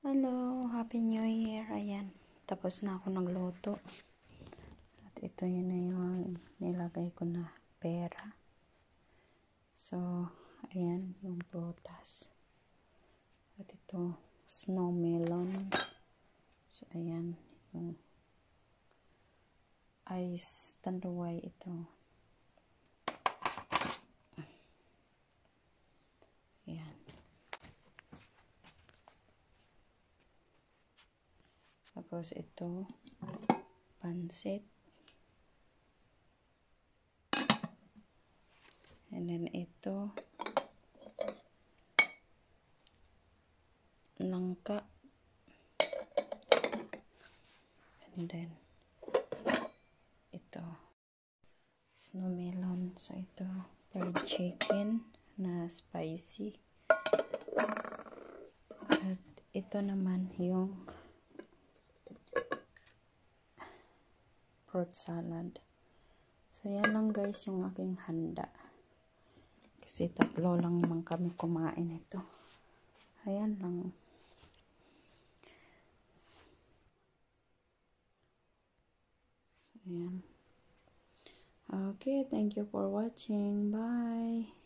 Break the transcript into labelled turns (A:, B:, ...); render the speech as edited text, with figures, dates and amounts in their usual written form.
A: Hello, Happy New Year. Ayan, tapos na ako nagluto. At ito yun na yung nilagay ko na pera. So, ayan, yung prutas. At ito, snow melon. So, ayan, yung ice tanduay ito. Ayan. Tapos ito, pansit. And then ito, langka. And then, ito, snow melon. So, ito, fried chicken na spicy. At ito naman yung fruit salad. So, yan lang guys yung aking handa. Kasi tatlo lang naman kami kumain ito. Ayan lang. So, ayan. Okay, thank you for watching. Bye!